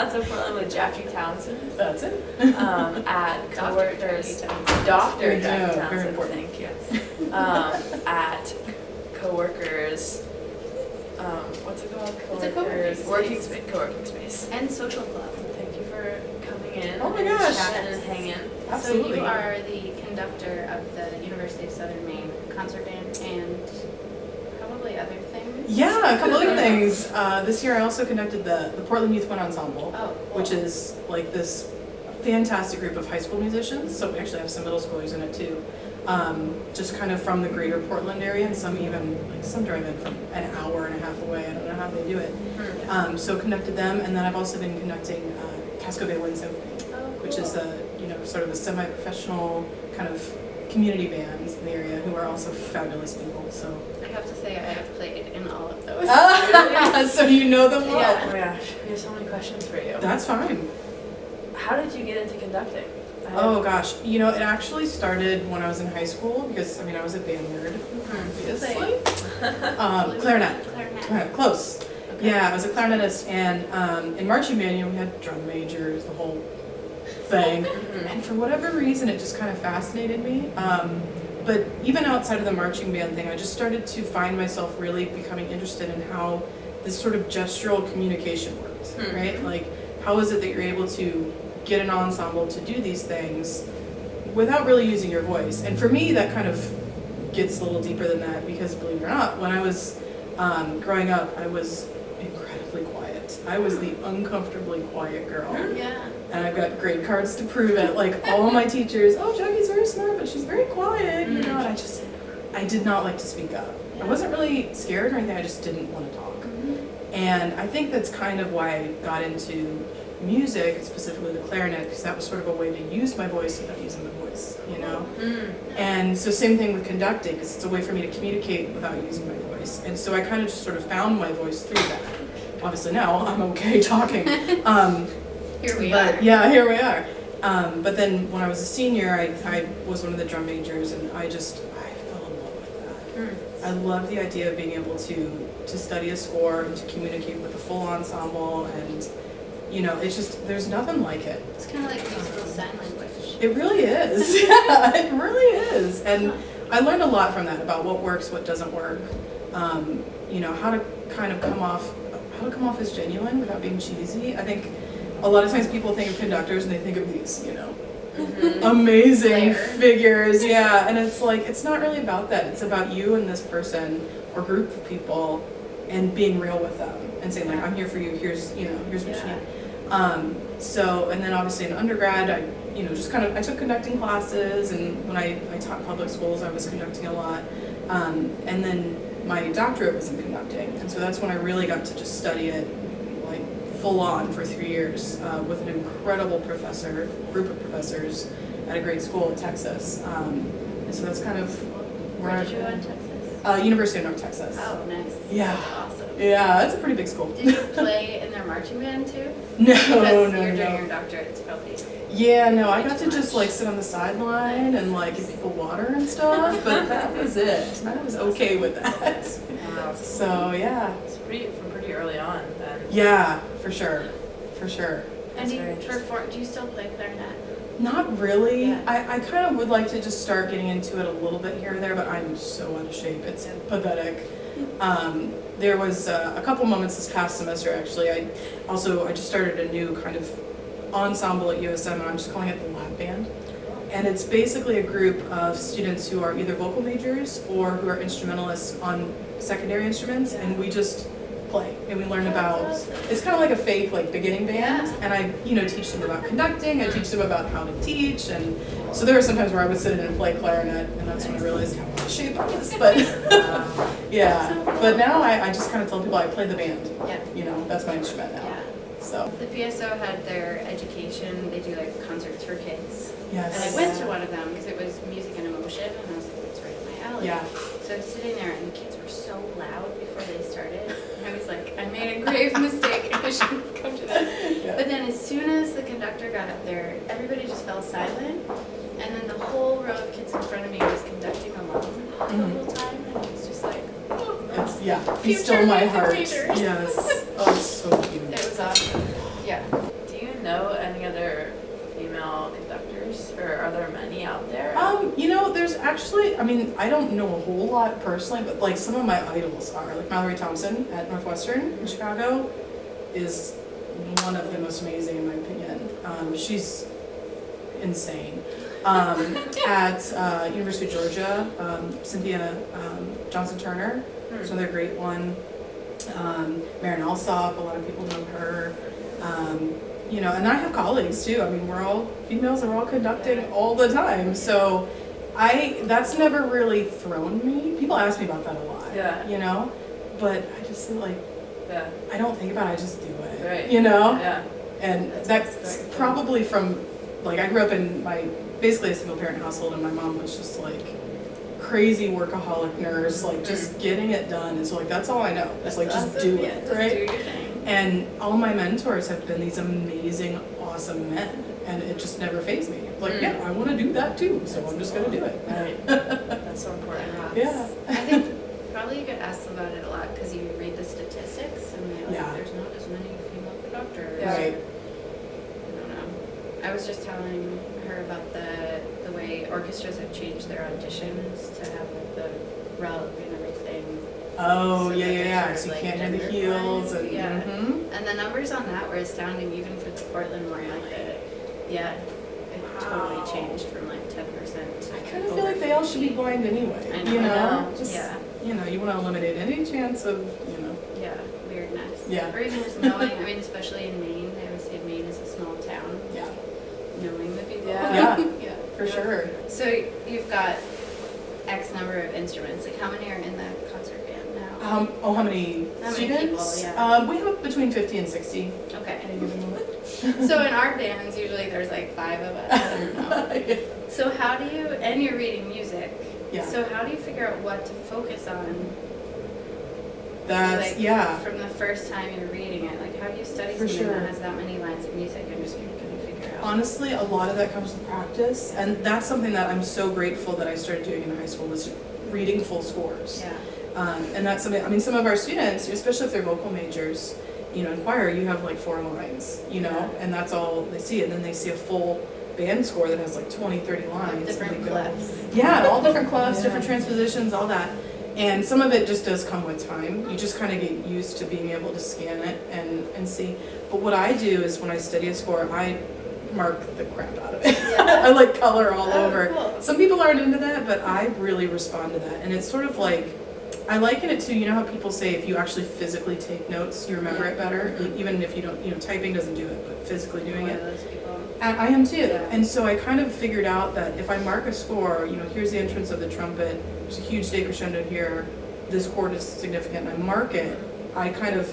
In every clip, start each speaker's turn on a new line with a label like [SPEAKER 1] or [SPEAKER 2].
[SPEAKER 1] Out of Portland with Jackie Townsend.
[SPEAKER 2] That's it.
[SPEAKER 1] At CoWorkHers. Dr. Jackie Townsend.
[SPEAKER 2] Very important.
[SPEAKER 1] Thank you. At CoWorkHers. What's it called?
[SPEAKER 3] It's a co-working
[SPEAKER 1] Working
[SPEAKER 3] space.
[SPEAKER 1] space. Co-working space.
[SPEAKER 3] And social club.
[SPEAKER 1] Thank you for coming in.
[SPEAKER 2] Oh my
[SPEAKER 1] and
[SPEAKER 2] gosh.
[SPEAKER 1] chatting and hanging.
[SPEAKER 2] Absolutely.
[SPEAKER 3] So you are the conductor of the University of Southern Maine concert band and probably other things?
[SPEAKER 2] Yeah, a couple other things. This year I also conducted the Portland Youth Wind Ensemble,
[SPEAKER 3] Oh, cool.
[SPEAKER 2] which is like this fantastic group of high school musicians. So we actually have some middle schoolers in it too. Just kind of from the greater Portland area, and some even, like some drive in from an hour and a half away. I don't know how they do it. So conducted them, and then I've also been conducting Casco Bay Wind Symphony, which is a, sort of a semi-professional kind of community band in the area who are also fabulous people. So
[SPEAKER 3] I have to say I have played in all of those.
[SPEAKER 2] so you know them well.
[SPEAKER 3] Yeah.
[SPEAKER 1] Oh my gosh, we have so many questions for you.
[SPEAKER 2] That's fine.
[SPEAKER 1] How did you get into conducting?
[SPEAKER 2] Oh gosh, it actually started when I was in high school because I was a band nerd, obviously. Clarinet.
[SPEAKER 3] Clarinet.
[SPEAKER 2] Close.
[SPEAKER 3] Okay.
[SPEAKER 2] Yeah, I was a clarinetist, and in marching band, we had drum majors, the whole thing. And for whatever reason, it just kind of fascinated me. But even outside of the marching band thing, I just started to find myself really becoming interested in how this sort of gestural communication works, right? Like, how is it that you're able to get an ensemble to do these things without really using your voice? And for me, that kind of gets a little deeper than that because, believe it or not, when I was growing up, I was incredibly quiet. I was the uncomfortably quiet girl.
[SPEAKER 3] Yeah.
[SPEAKER 2] And I've got grade cards to prove it. Like, all my teachers, oh, Jackie's very smart, but she's very quiet, and I did not like to speak up. I wasn't really scared or anything, I just didn't want to talk. And I think that's kind of why I got into music, specifically the clarinet, because that was sort of a way to use my voice without using my voice, And so same thing with conducting, because it's a way for me to communicate without using my voice. And so I kind of just sort of found my voice through that. Obviously now I'm okay talking.
[SPEAKER 3] Here we are.
[SPEAKER 2] Yeah, here we are. But then when I was a senior, I was one of the drum majors, and I fell in love with that. I love the idea of being able to study a score and to communicate with a full ensemble, and it's just, there's nothing like it.
[SPEAKER 3] It's kind of like musical sign language.
[SPEAKER 2] It really is. Yeah, it really is. And I learned a lot from that about what works, what doesn't work. How to kind of come off as genuine without being cheesy. I think a lot of times people think of conductors and they think of these, amazing figures. Yeah, and it's like, it's not really about that. It's about you and this person or group of people and being real with them and saying, like, I'm here for you, here's what you need. And then obviously in undergrad, I took conducting classes, and when I taught public schools, I was conducting a lot. And then my doctorate was in conducting, and so that's when I really got to just study it like full on for 3 years with an incredible group of professors at a great school in Texas. And so that's kind of
[SPEAKER 3] Where did you go in Texas?
[SPEAKER 2] University of North Texas.
[SPEAKER 3] Oh, nice.
[SPEAKER 2] Yeah.
[SPEAKER 3] That's awesome.
[SPEAKER 2] Yeah, it's a pretty big school.
[SPEAKER 3] Did you play in their marching band too?
[SPEAKER 2] No,
[SPEAKER 3] Because
[SPEAKER 2] no,
[SPEAKER 3] you're doing
[SPEAKER 2] no.
[SPEAKER 3] your doctorate, it's probably...
[SPEAKER 2] Yeah, no, I got to just like sit on the sideline and like give people water and stuff, but that was it. I was okay with that.
[SPEAKER 1] Wow.
[SPEAKER 2] So yeah.
[SPEAKER 1] It's from pretty early on then.
[SPEAKER 2] Yeah, for sure. For sure.
[SPEAKER 3] And
[SPEAKER 1] That's very interesting.
[SPEAKER 3] do you still play clarinet?
[SPEAKER 2] Not really.
[SPEAKER 3] Yeah.
[SPEAKER 2] I kind of would like to just start getting into it a little bit here and there, but I'm so out of shape. It's pathetic. There was a couple moments this past semester, actually. I just started a new kind of ensemble at USM, and I'm just calling it the Lab Band. And it's basically a group of students who are either vocal majors or who are instrumentalists on secondary instruments, and we just play and we learn about, it's kind of like a fake like beginning band, and I teach them about conducting, I teach them about how to teach, and so there were some times where I would sit in and play clarinet, and that's when I realized how much shape I was, but yeah, but now I just kind of tell people I play the band, that's my instrument now. So
[SPEAKER 3] The PSO had their education, they do like concerts for kids.
[SPEAKER 2] yes.
[SPEAKER 3] And I went to one of them because it was music and emotion, and I was like, it's right up my alley.
[SPEAKER 2] Yeah.
[SPEAKER 3] So I was sitting there, and the kids were so loud before they started. I was like, I made a grave mistake, I shouldn't come to this.
[SPEAKER 2] Yeah.
[SPEAKER 3] But then as soon as the conductor got up there, everybody just fell silent, and then the whole row of kids in front of me was conducting along the whole time, and it was just like, oh,
[SPEAKER 2] He
[SPEAKER 3] Future
[SPEAKER 2] stole my
[SPEAKER 3] music
[SPEAKER 2] heart.
[SPEAKER 3] majors.
[SPEAKER 2] Yes. Oh, it's so cute.
[SPEAKER 3] it was awesome. Yeah.
[SPEAKER 2] actually, I mean, I don't know a whole lot personally, but like some of my idols are, like Mallory Townsend at Northwestern in Chicago is one of the most amazing in my opinion. She's insane. At University of Georgia, Cynthia Johnson Turner, is another great one. Marin Alsop, a lot of people know her. You know, and I have colleagues too. I mean, we're all females and we're all conducting all the time. So that's never really thrown me. People ask me about that a lot.
[SPEAKER 1] Yeah.
[SPEAKER 2] You know, but I just feel like,
[SPEAKER 1] Yeah.
[SPEAKER 2] I don't think about it, I just do it.
[SPEAKER 1] Right.
[SPEAKER 2] You know?
[SPEAKER 1] Yeah.
[SPEAKER 2] And that's probably from, like, I grew up in basically a single parent household, and my mom was just like crazy workaholic nurse, like just getting it done. And so like, that's all I know. It's like, just do it,
[SPEAKER 3] Just
[SPEAKER 2] right?
[SPEAKER 3] do your thing.
[SPEAKER 2] And all my mentors have been these amazing, awesome men, and it just never fazed me. Like, yeah, I want to do that too, so I'm just gonna do it.
[SPEAKER 1] Right. That's so important.
[SPEAKER 2] Yeah.
[SPEAKER 3] I think probably you get asked about it a lot because you read the statistics and they're like,
[SPEAKER 2] Yeah.
[SPEAKER 3] there's not as many female conductors.
[SPEAKER 1] Yeah.
[SPEAKER 2] Right.
[SPEAKER 3] I don't know. I was just telling her about the way orchestras have changed their auditions to have like the rug and everything.
[SPEAKER 2] Oh,
[SPEAKER 3] So
[SPEAKER 2] yeah,
[SPEAKER 3] that
[SPEAKER 2] yeah,
[SPEAKER 3] they're
[SPEAKER 2] yeah.
[SPEAKER 3] sort of,
[SPEAKER 2] So you
[SPEAKER 3] like,
[SPEAKER 2] can't hear the
[SPEAKER 3] gender
[SPEAKER 2] heels
[SPEAKER 3] blind.
[SPEAKER 2] and,
[SPEAKER 3] Yeah.
[SPEAKER 2] mhm.
[SPEAKER 3] And the numbers on that were astounding even for the Portland market. Yeah, it totally
[SPEAKER 2] Wow.
[SPEAKER 3] changed from like 10%.
[SPEAKER 2] I kind of feel like they all should be blind anyway.
[SPEAKER 3] I know.
[SPEAKER 2] You
[SPEAKER 3] I
[SPEAKER 2] know?
[SPEAKER 3] know.
[SPEAKER 2] Just,
[SPEAKER 3] Yeah.
[SPEAKER 2] you know, you want to eliminate any chance of,
[SPEAKER 3] Yeah, weirdness.
[SPEAKER 2] Yeah.
[SPEAKER 3] Or even just knowing, I mean, especially in Maine, they always say Maine is a small town,
[SPEAKER 2] yeah,
[SPEAKER 3] knowing the people.
[SPEAKER 1] Yeah.
[SPEAKER 3] Yeah.
[SPEAKER 2] for sure.
[SPEAKER 3] So you've got X number of instruments, like how many are in the concert band now?
[SPEAKER 2] How many
[SPEAKER 3] How many
[SPEAKER 2] students?
[SPEAKER 3] people, yeah.
[SPEAKER 2] We have between 50 and 60 at
[SPEAKER 3] Okay.
[SPEAKER 2] any given moment.
[SPEAKER 3] So in our bands, usually there's like 5 of us, I don't know. So how do you, and you're reading music,
[SPEAKER 2] Yeah.
[SPEAKER 3] so how do you figure out what to focus on?
[SPEAKER 2] That's,
[SPEAKER 3] Like,
[SPEAKER 2] yeah.
[SPEAKER 3] from the first time you're reading it, like how do you study
[SPEAKER 2] For
[SPEAKER 3] something
[SPEAKER 2] sure.
[SPEAKER 3] that has that many lines of music and just gonna figure out?
[SPEAKER 2] Honestly, a lot of that comes with practice, and that's something that I'm so grateful that I started doing in high school, was reading full scores.
[SPEAKER 3] Yeah.
[SPEAKER 2] And that's something, I mean, some of our students, especially if they're vocal majors, you know, in choir, you have like 4 lines, you know, and that's all they see. And then they see a full band score that has like 20, 30 lines.
[SPEAKER 3] Different
[SPEAKER 2] and they go,
[SPEAKER 3] clefs.
[SPEAKER 2] yeah, all different clefs,
[SPEAKER 1] Yeah.
[SPEAKER 2] different transpositions, all that. And some of it just does come with time. You just kind of get used to being able to scan it and see. But what I do is when I study a score, I mark the crap out of it.
[SPEAKER 3] Yeah.
[SPEAKER 2] I like color all
[SPEAKER 3] Oh,
[SPEAKER 2] over.
[SPEAKER 3] cool.
[SPEAKER 2] Some people aren't into that, but I really respond to that. And it's sort of like, I liken it to, you know how people say if you actually physically take notes, you remember it better? Even if you don't, you know, typing doesn't do it, but physically doing
[SPEAKER 3] One
[SPEAKER 2] it.
[SPEAKER 3] of those people.
[SPEAKER 2] I am too.
[SPEAKER 3] Yeah.
[SPEAKER 2] And so I kind of figured out that if I mark a score, you know, here's the entrance of the trumpet, there's a huge decrescendo here, this chord is significant, and I mark it, I kind of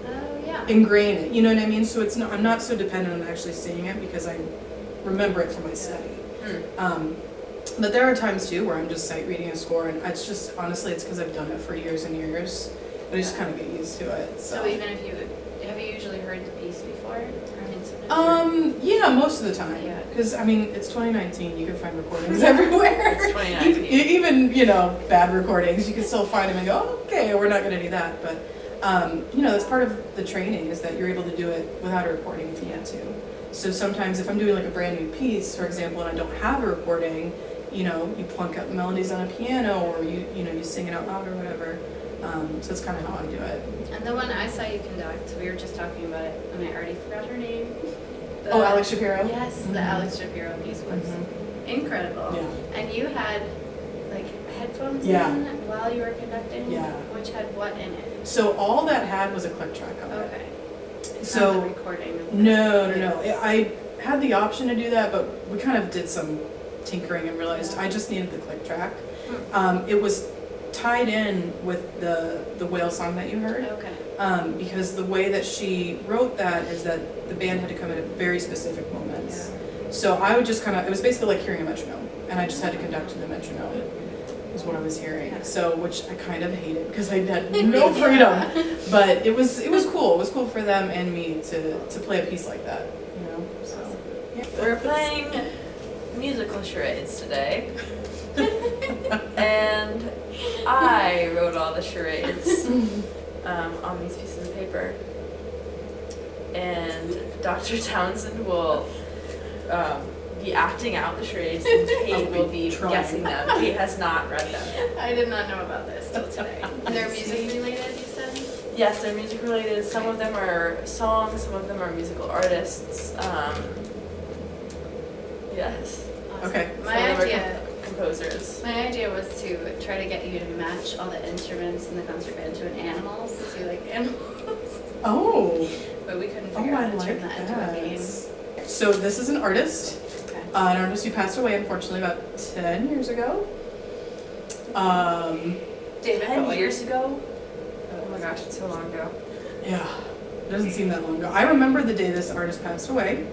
[SPEAKER 3] Oh, yeah.
[SPEAKER 2] ingrain it, you know what I mean? So it's not, I'm not so dependent on actually seeing it because I remember it from my study. But there are times too where I'm just sight reading a score, and it's just, honestly, it's because I've done it for years and years, but I just kind of get used to it, so.
[SPEAKER 3] So even if have you usually heard the piece before? I mean, sometimes
[SPEAKER 2] Yeah, most of the time.
[SPEAKER 3] Yeah.
[SPEAKER 2] Because, I mean, it's 2019, you can find recordings everywhere.
[SPEAKER 1] It's 2019.
[SPEAKER 2] Even, you know, bad recordings, you can still find them and go, okay, we're not going to do that. But, you know, that's part of the training, is that you're able to do it without a recording if you want to. So sometimes if I'm doing like a brand new piece, for example, and I don't have a recording, you know, you plunk up melodies on a piano, or you know, you sing it out loud or whatever. So that's kind of how I do it.
[SPEAKER 3] And the one I saw you conduct, we were just talking about it, and I already forgot her name.
[SPEAKER 2] Oh, Alex Shapiro?
[SPEAKER 3] Yes, the Alex Shapiro piece was incredible.
[SPEAKER 2] Yeah.
[SPEAKER 3] And you had like headphones
[SPEAKER 2] Yeah.
[SPEAKER 3] in while you were conducting?
[SPEAKER 2] Yeah.
[SPEAKER 3] Which had what in it?
[SPEAKER 2] So all that had was a click track on it.
[SPEAKER 3] Okay.
[SPEAKER 2] So-
[SPEAKER 3] Not the recording of the
[SPEAKER 2] No. I had the option to do that, but we kind of did some tinkering and realized I just needed the click track. It was tied in with the whale song that you heard,
[SPEAKER 3] Okay.
[SPEAKER 2] because the way that she wrote that is that the band had to come in at very specific moments. So I would just kind of, it was basically like hearing a metronome, and I just had to conduct to the metronome, is what I was hearing.
[SPEAKER 3] Yeah.
[SPEAKER 2] So, which I kind of hated because I had no freedom, but it was cool. It was cool for them and me to play a piece like that, you know. So yeah.
[SPEAKER 1] We're playing musical charades today. And I wrote all the charades on these pieces of paper. And Dr. Townsend will be acting out the charades, and Kate will be
[SPEAKER 2] trying.
[SPEAKER 1] guessing them. Kate has not read them.
[SPEAKER 3] I did not know about this till today. And they're music related, you said?
[SPEAKER 1] Yes, they're music related. Some of them are songs, some of them are musical artists. Yes.
[SPEAKER 3] Awesome.
[SPEAKER 2] Okay.
[SPEAKER 1] Some
[SPEAKER 3] My
[SPEAKER 1] of them are
[SPEAKER 3] idea.
[SPEAKER 1] composers.
[SPEAKER 3] My idea was to try to get you to match all the instruments in the concert band to an animal, since you like animals.
[SPEAKER 2] Oh.
[SPEAKER 3] But we couldn't
[SPEAKER 2] Oh,
[SPEAKER 3] figure
[SPEAKER 2] I
[SPEAKER 3] out how to turn
[SPEAKER 2] like
[SPEAKER 3] that into a game.
[SPEAKER 2] that. So this is an artist.
[SPEAKER 3] Okay.
[SPEAKER 2] An artist who passed away, unfortunately, about 10 years ago.
[SPEAKER 3] David
[SPEAKER 1] 10
[SPEAKER 3] Bowie.
[SPEAKER 1] years ago? Oh my gosh, it's so long ago.
[SPEAKER 2] Yeah, it doesn't seem that long ago. I remember the day this artist passed away.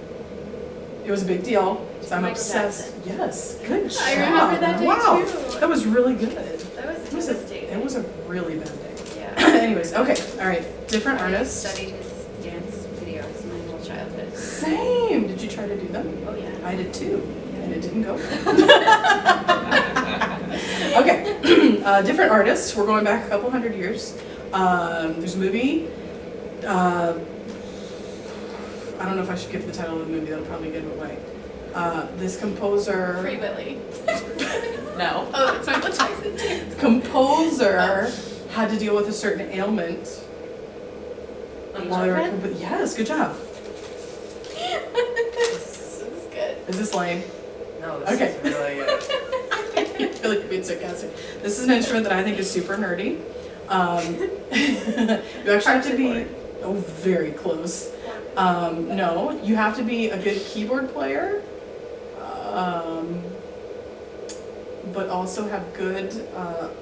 [SPEAKER 2] It was a big deal. So I'm
[SPEAKER 3] Michael
[SPEAKER 2] obsessed.
[SPEAKER 3] Jackson.
[SPEAKER 2] Yes, good job.
[SPEAKER 3] I remember that day
[SPEAKER 2] wow.
[SPEAKER 3] too.
[SPEAKER 2] That was really good.
[SPEAKER 3] That was
[SPEAKER 2] It was
[SPEAKER 3] devastating.
[SPEAKER 2] a really bad day.
[SPEAKER 3] Yeah.
[SPEAKER 2] Anyways, okay, all right. Different
[SPEAKER 3] I
[SPEAKER 2] artists.
[SPEAKER 3] studied his dance videos my whole childhood.
[SPEAKER 2] Same. Did you try to do them?
[SPEAKER 3] Oh yeah.
[SPEAKER 2] I did too, and it didn't go. Okay, different artists. We're going back a couple hundred years. There's a movie. I don't know if I should give the title of the movie. That'll probably give it away. This composer.
[SPEAKER 3] Free Willy.
[SPEAKER 1] No.
[SPEAKER 3] Oh, it's Michael Jackson too.
[SPEAKER 2] Composer had to deal with a certain ailment. While they were
[SPEAKER 3] Children?
[SPEAKER 2] yes, good job.
[SPEAKER 3] This is good.
[SPEAKER 2] Is this lame?
[SPEAKER 1] No, this
[SPEAKER 2] Okay.
[SPEAKER 1] is really good.
[SPEAKER 2] I feel like you're being sarcastic. This is an instrument that I think is super nerdy. You actually have to be very close. No, you have to be a good keyboard player, but also have good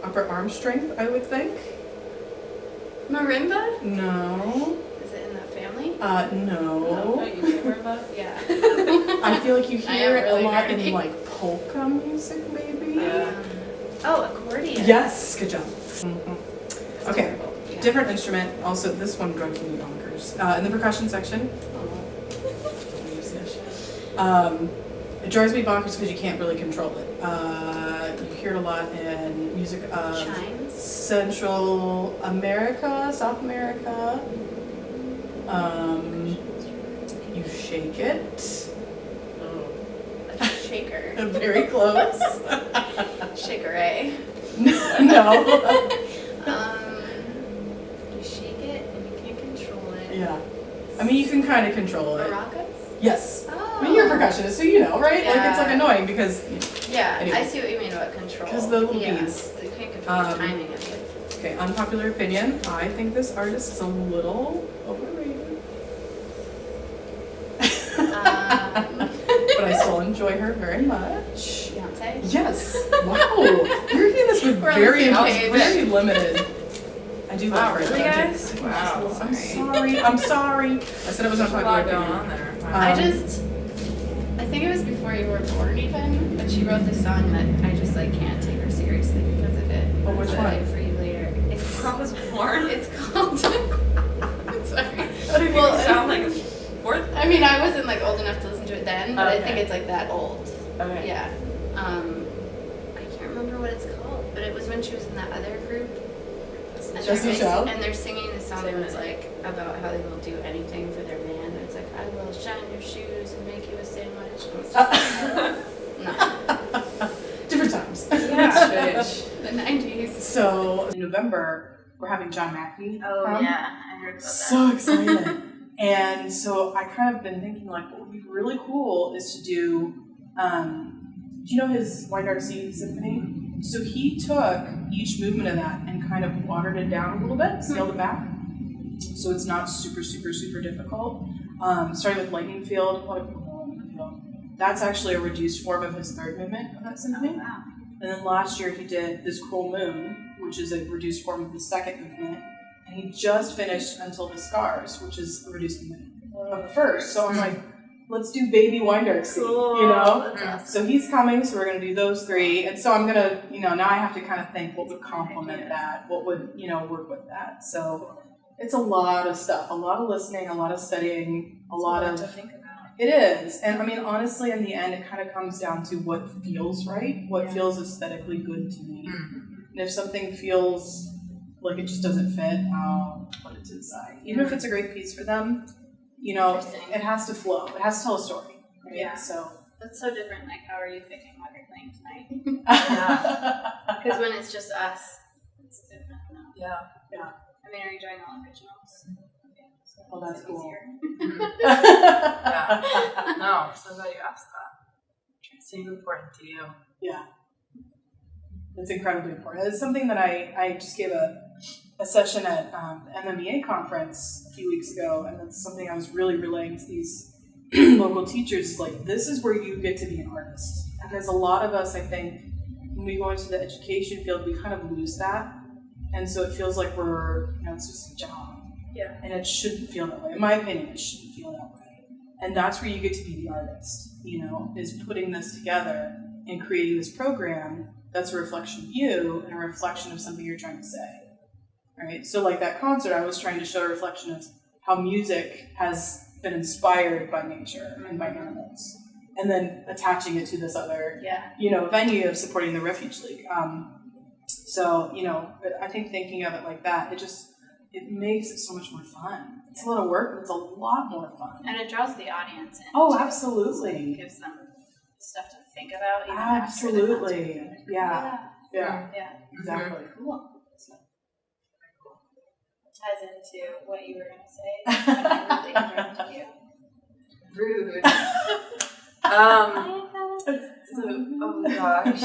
[SPEAKER 2] upper arm strength, I would think.
[SPEAKER 3] Marimba?
[SPEAKER 2] No.
[SPEAKER 3] Is it in that family?
[SPEAKER 1] Oh,
[SPEAKER 2] No.
[SPEAKER 1] you remember?
[SPEAKER 3] Yeah.
[SPEAKER 2] I feel like you
[SPEAKER 3] I
[SPEAKER 2] hear
[SPEAKER 3] am
[SPEAKER 2] it
[SPEAKER 3] really
[SPEAKER 2] a lot
[SPEAKER 3] nerdy.
[SPEAKER 2] in like polka music, maybe.
[SPEAKER 3] Oh, accordion.
[SPEAKER 2] Yes, good job. Mhm. Okay,
[SPEAKER 3] Yeah.
[SPEAKER 2] different instrument. Also, this one drove me bonkers. In the percussion section, it drives me bonkers because you can't really control it. You hear it a lot in music of
[SPEAKER 3] Chimes.
[SPEAKER 2] Central America, South America. You shake it.
[SPEAKER 3] A shaker.
[SPEAKER 2] Very close.
[SPEAKER 3] Shaker-a.
[SPEAKER 2] No.
[SPEAKER 3] You shake it and you can't control it.
[SPEAKER 2] Yeah. I mean, you can kind of control it.
[SPEAKER 3] Maracas?
[SPEAKER 2] Yes.
[SPEAKER 3] Oh.
[SPEAKER 2] I mean, you're a percussionist, so you know, right? Like, it's like
[SPEAKER 3] Yeah.
[SPEAKER 2] annoying because,
[SPEAKER 3] Yeah,
[SPEAKER 2] Anyway.
[SPEAKER 3] I see what you mean about control.
[SPEAKER 2] 'Cause the little
[SPEAKER 3] yeah.
[SPEAKER 2] beads.
[SPEAKER 3] You can't control the timing of it.
[SPEAKER 2] okay, unpopular opinion, I think this artist is a little overrated. But I still enjoy her very much.
[SPEAKER 3] Beyonce?
[SPEAKER 2] Yes. Wow. You're reading this with
[SPEAKER 3] We're on the
[SPEAKER 2] very,
[SPEAKER 3] same page.
[SPEAKER 2] very limited. I do love
[SPEAKER 1] Wow,
[SPEAKER 2] her.
[SPEAKER 1] really,
[SPEAKER 2] but I
[SPEAKER 1] guys?
[SPEAKER 2] think-
[SPEAKER 1] Wow.
[SPEAKER 2] I'm sorry. I'm sorry. I said it was
[SPEAKER 1] There's a
[SPEAKER 2] unpopular
[SPEAKER 1] lot going
[SPEAKER 2] opinion.
[SPEAKER 1] on there.
[SPEAKER 2] Um,
[SPEAKER 3] I think it was before you were born even, but she wrote this song that I just like can't take her seriously because of it.
[SPEAKER 2] Oh, which
[SPEAKER 3] I'll
[SPEAKER 2] one?
[SPEAKER 3] play it for you later. It's
[SPEAKER 1] I was born.
[SPEAKER 3] It's called. Sorry.
[SPEAKER 1] Well, it sound like fourth.
[SPEAKER 3] I mean, I wasn't like old enough to listen to it then, but I think
[SPEAKER 1] Okay.
[SPEAKER 3] it's like that old.
[SPEAKER 1] Okay.
[SPEAKER 3] Yeah. I can't remember what it's called, but it was when she was in that other group. And
[SPEAKER 2] Destiny
[SPEAKER 3] they're,
[SPEAKER 2] Child?
[SPEAKER 3] and they're singing this song
[SPEAKER 1] Same
[SPEAKER 3] that's
[SPEAKER 1] minute.
[SPEAKER 3] like about how they will do anything for their man. And it's like, I will shine your shoes and make you a sandwich. And it's just no.
[SPEAKER 2] Different times.
[SPEAKER 1] Yeah.
[SPEAKER 3] The 90s.
[SPEAKER 2] So in November, we're having John Mackey
[SPEAKER 3] Oh
[SPEAKER 2] come.
[SPEAKER 3] yeah, I heard about that.
[SPEAKER 2] So excited. And so I kind of been thinking like what would be really cool is to do, do you know his Wine Dark Sea Symphony? So he took each movement of that and kind of watered it down a little bit, scaled it back. So it's not super, super, super difficult. Starting with Lightning Field, a lot of people know Lightning Field. That's actually a reduced form of his third movement of that symphony.
[SPEAKER 3] Wow.
[SPEAKER 2] And then last year he did this Cruel Moon, which is a reduced form of the second movement. And he just finished Until the Scars, which is a reduced movement of the first. So I'm like, let's do Baby Wine Dark Sea, you know?
[SPEAKER 3] That's awesome.
[SPEAKER 2] So he's coming, so we're going to do those three. And so I'm going to, now I have to kind of think what would complement that, what would, work with that. So it's a lot of stuff, a lot of listening, a lot of studying, a lot of...
[SPEAKER 3] to think about.
[SPEAKER 2] It is. And I mean, honestly, in the end, it kind of comes down to what feels right, what feels aesthetically good to me. And if something feels like it just doesn't fit, I'll put it to the side. Even if it's a great piece for them, it has to flow. It has to tell a story. Right?
[SPEAKER 3] Yeah.
[SPEAKER 2] So
[SPEAKER 3] That's so different. Like, how are you picking what you're playing tonight?
[SPEAKER 1] Yeah.
[SPEAKER 3] Because when it's just us, it's different. No.
[SPEAKER 1] Yeah.
[SPEAKER 3] I mean, are you doing all originals? Okay, so
[SPEAKER 2] Well, that's cool.
[SPEAKER 3] easier.
[SPEAKER 1] Yeah. No, so glad you asked that. It seems important to you.
[SPEAKER 2] Yeah. It's incredibly important. It's something that I just gave a session at the MMEA conference a few weeks ago, and it's something I was really relaying to these local teachers. Is like, this is where you get to be an artist. Because a lot of us, I think, when we go into the education field, we kind of lose that. And so it feels like we're, it's just a job.
[SPEAKER 3] Yeah.
[SPEAKER 2] And it shouldn't feel that way. In my opinion, it shouldn't feel that way. And that's where you get to be the artist, is putting this together and creating this program that's a reflection of you and a reflection of something you're trying to say. Right? So like that concert, I was trying to show a reflection of how music has been inspired by nature and by animals. And then attaching it to this other, venue of supporting the Refuge League. So, I think thinking of it like that, it makes it so much more fun. It's a lot of work, but it's a lot more fun.
[SPEAKER 3] And it draws the audience in.
[SPEAKER 2] Oh,
[SPEAKER 3] too.
[SPEAKER 2] absolutely.
[SPEAKER 3] It gives them stuff to think about. Even
[SPEAKER 2] Absolutely.
[SPEAKER 3] After
[SPEAKER 2] Yeah.
[SPEAKER 3] yeah.
[SPEAKER 2] Exactly.
[SPEAKER 3] Cool. Ties into what you were going to say. I'm really interrupting you.
[SPEAKER 1] Rude. Oh gosh.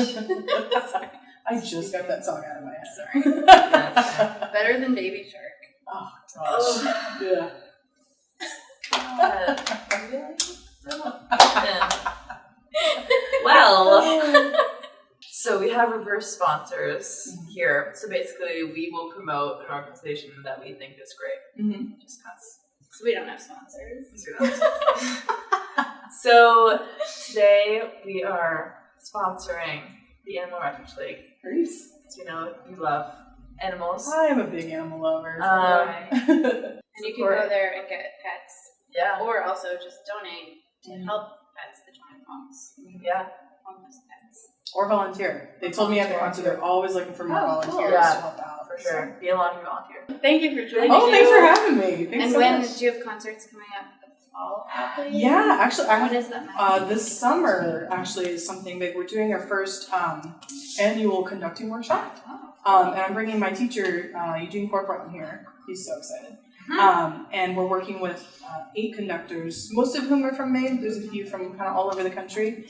[SPEAKER 2] I just got that song out of my head.
[SPEAKER 3] Sorry.
[SPEAKER 1] Yes.
[SPEAKER 3] Better than Baby Shark.
[SPEAKER 2] Oh, gosh. Yeah.
[SPEAKER 1] Well, so we have reverse sponsors here. So basically, we will promote an organization that we think is great.
[SPEAKER 2] Mm-hmm.
[SPEAKER 1] Just because.
[SPEAKER 3] So we don't have sponsors.
[SPEAKER 1] So today we are sponsoring the Animal Refuge League.
[SPEAKER 2] Greece.
[SPEAKER 1] So you love animals.
[SPEAKER 2] I am a big animal lover.
[SPEAKER 3] And you can go there and get pets.
[SPEAKER 1] Yeah.
[SPEAKER 3] Or also just donate to help pets that don't have homes.
[SPEAKER 1] Yeah.
[SPEAKER 3] Homeless pets.
[SPEAKER 2] Or volunteer. They told me at the concert they're always looking for more volunteers
[SPEAKER 3] cool.
[SPEAKER 2] to help out.
[SPEAKER 1] For sure. Be a laundry volunteer.
[SPEAKER 3] Thank you for joining.
[SPEAKER 2] Thanks for having me. Thanks
[SPEAKER 3] And
[SPEAKER 2] so
[SPEAKER 3] when
[SPEAKER 2] much.
[SPEAKER 3] do you have concerts coming up in the fall? Probably?
[SPEAKER 2] Yeah, actually, I
[SPEAKER 3] When
[SPEAKER 2] have
[SPEAKER 3] is that?
[SPEAKER 2] this summer actually is something big. We're doing our first annual conducting workshop. And I'm bringing my teacher, Eugene Corporate, here. He's so excited. And we're working with 8 conductors, most of whom are from Maine. There's a few from kind of all over the country.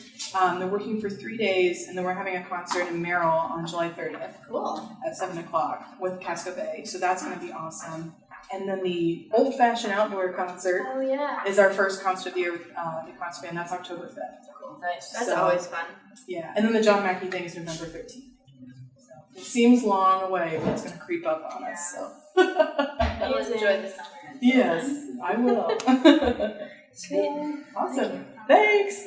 [SPEAKER 2] They're working for 3 days, and then we're having a concert in Merrill on July 30th.
[SPEAKER 3] Cool.
[SPEAKER 2] At 7 o'clock with Casco Bay. So that's going to be awesome. And then the old-fashioned outdoor concert
[SPEAKER 3] Oh, yeah.
[SPEAKER 2] is our first concert of the year with the concert band. That's October 5th.
[SPEAKER 1] Cool. Nice.
[SPEAKER 3] That's always fun.
[SPEAKER 2] Yeah, and then the John Mackey thing is November 13th. So it seems long away, but it's going to creep up on us. So
[SPEAKER 3] You'll enjoy the summer.
[SPEAKER 2] yes, I will.
[SPEAKER 1] Sweet.
[SPEAKER 2] Awesome. Thanks.